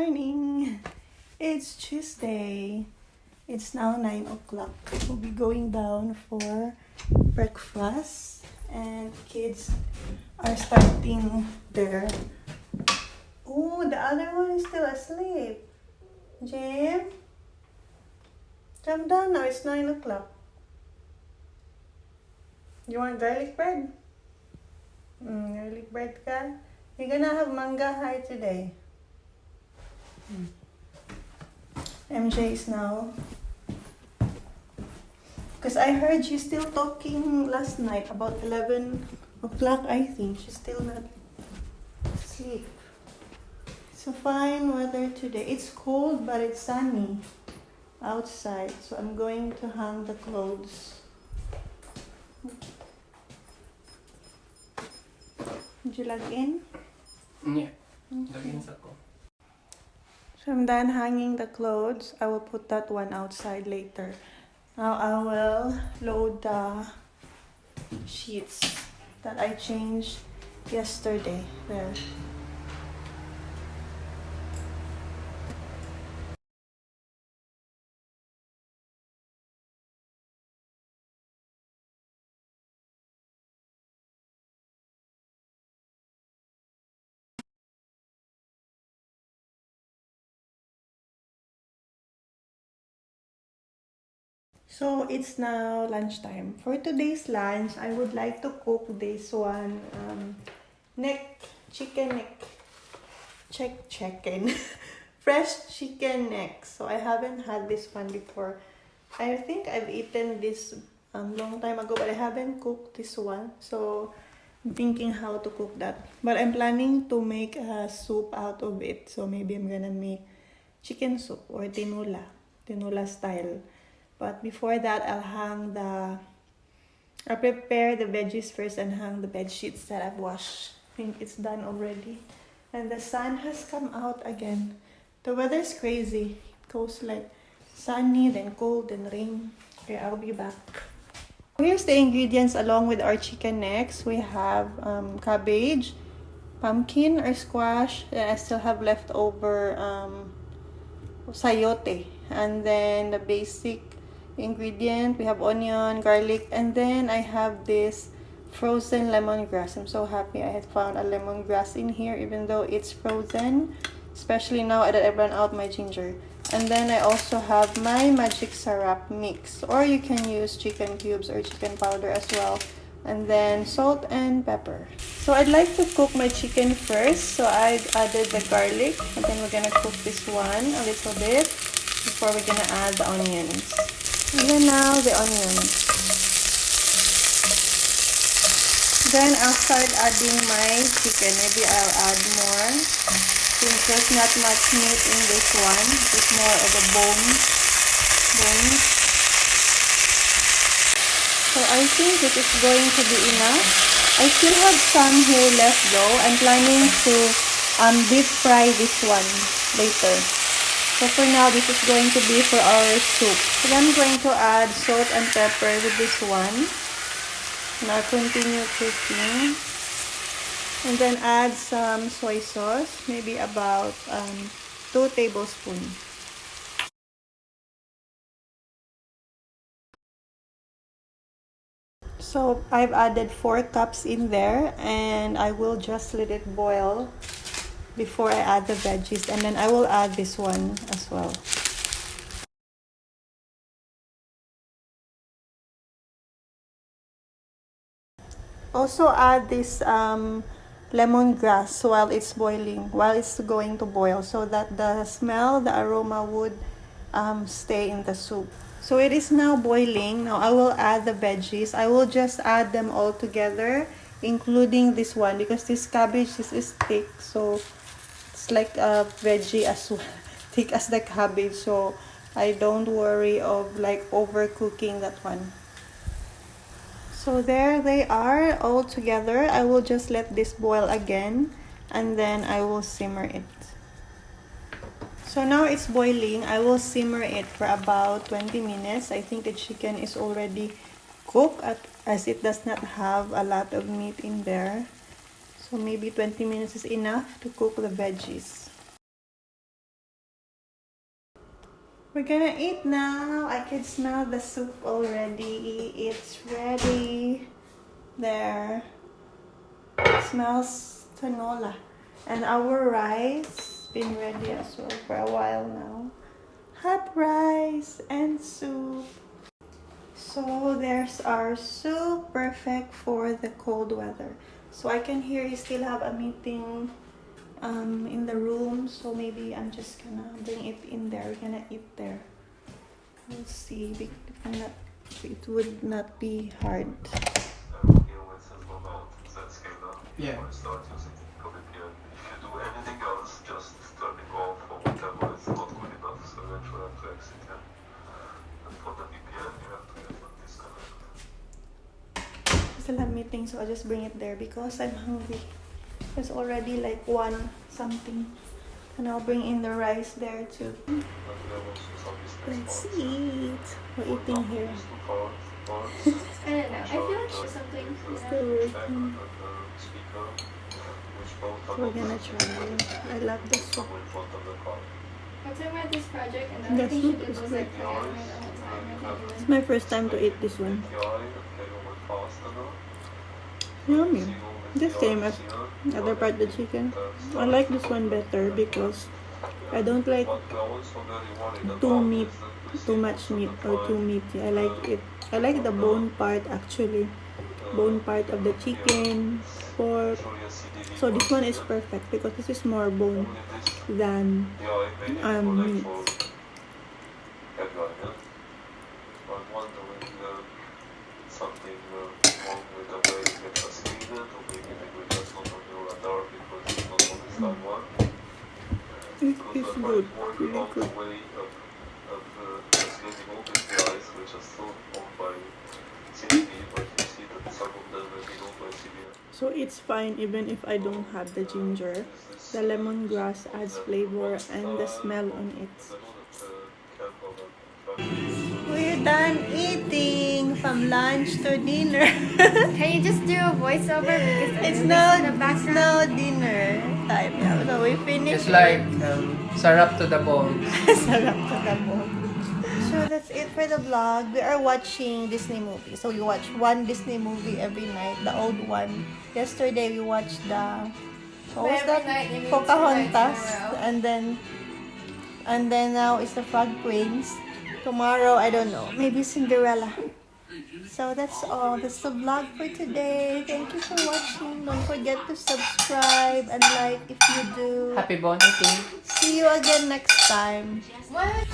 morning. It's Tuesday. It's now 9 o'clock. We'll be going down for breakfast and kids are starting there. Oh, the other one is still asleep. Jim? Come down now. It's 9 o'clock. You want garlic bread? Garlic bread ka? You're gonna have manga high today. MJ is now. Because I heard she's still talking last night about 11 o'clock, I think. She's still not asleep. It's a fine weather today. It's cold, but it's sunny outside. So I'm going to hang the clothes. Did you log in? Yeah. Login ako. So I'm done hanging the clothes. I will put that one outside later. Now I will load the sheets that I changed yesterday. There. So it's now lunchtime. For today's lunch, I would like to cook this one chicken neck, chicken, fresh chicken neck. So I haven't had this one before. I think I've eaten this long time ago, but I haven't cooked this one. So I'm thinking how to cook that. But I'm planning to make a soup out of it. So maybe I'm gonna make chicken soup or tinula style. But before that, I'll prepare the veggies first and hang the bed sheets that I've washed. I think it's done already. And the sun has come out again. The weather's crazy. It goes like sunny, then cold, then rain. Okay, I'll be back. Here's the ingredients along with our chicken necks. We have cabbage, pumpkin or squash, and I still have leftover sayote. And then the basic ingredient, we have onion, garlic, and then I have this frozen lemongrass. I'm so happy I had found a lemongrass in here even though it's frozen, especially now that I've run out my ginger. And then I also have my magic syrup mix, or you can use chicken cubes or chicken powder as well. And then salt and pepper. So I'd like to cook my chicken first. So I added the garlic, and then we're gonna cook this one a little bit before we're gonna add the onions. And then now the onions. Then I'll start adding my chicken. Maybe I'll add more since there's not much meat in this one. It's more of a bone. So I think this is going to be enough. I still have some here left though. I'm planning to deep fry this one later. So for now, this is going to be for our soup. So I'm going to add salt and pepper with this one. Now continue cooking. And then add some soy sauce, maybe about 2 tablespoons. So I've added 4 cups in there, and I will just let it boil before I add the veggies, and then I will add this one as well. Also add this lemongrass while it's boiling, while it's going to boil, so that the smell, the aroma would stay in the soup. So it is now boiling. Now I will add the veggies. I will just add them all together, including this one, because this cabbage is thick, so it's like a veggie as well, thick as the cabbage, so I don't worry of like overcooking that one. So there they are all together. I will just let this boil again, and then I will simmer it. So now it's boiling. I will simmer it for about 20 minutes. I think the chicken is already cooked as it does not have a lot of meat in there. So maybe 20 minutes is enough to cook the veggies. We're gonna eat now. I can smell the soup already. It's ready. There. It smells tinola. And our rice been ready as well for a while now. Hot rice and soup. So there's our soup, perfect for the cold weather. So I can hear you still have a meeting in the room, so maybe I'm just gonna bring it in there. We're gonna eat there. We'll see. It would not be hard. Yeah. Start using VPN. If you do anything else, just turn it off or whatever. It's not good enough, so you actually have to exit it. And for the VPN, you have to use a disconnect. I still have meeting, so I'll just bring it there because I'm hungry. It's already like 1 something. And I'll bring in the rice there too. Let's eat. We're eating here. I don't know. I feel like there's something. Still working. We're gonna try. I love this soup. I'm talking about this project, and the The only thing she soup did is was good. like play anime the whole time. I didn't It's even. my first time to eat this one. Yummy. The same as other part of the chicken. I like this one better because I don't like too much meat or too meaty. I like it. I like the bone part actually. Bone part of the chicken, pork. So this one is perfect because this is more bone than meat. Something wrong with the way it was treated, or maybe we just not on your radar because it's not on the side one. It is good, really good. Way of translating all these guys, which are still owned by CBD, but you see that some of them have been owned by CBD. So it's fine even if I don't have the ginger. The lemongrass adds flavor and the smell on it. We're done eating from lunch to dinner. Can you just do a voiceover because It's in no the background? dinner time. Yeah, so we finished. It's like sarap to the bone. Sarap to the bone. So that's it for the vlog. We are watching Disney movie. So we watch one Disney movie every night. The old one. Yesterday we watched the what was Every that? night, you mean 2 Pocahontas. nights in a row? And then now it's the Frog Prince. Tomorrow I don't know. Maybe Cinderella. So that's all. That's the vlog for today. Thank you for watching. Don't forget to subscribe and like if you do. Happy bone eating. See you again next time. What?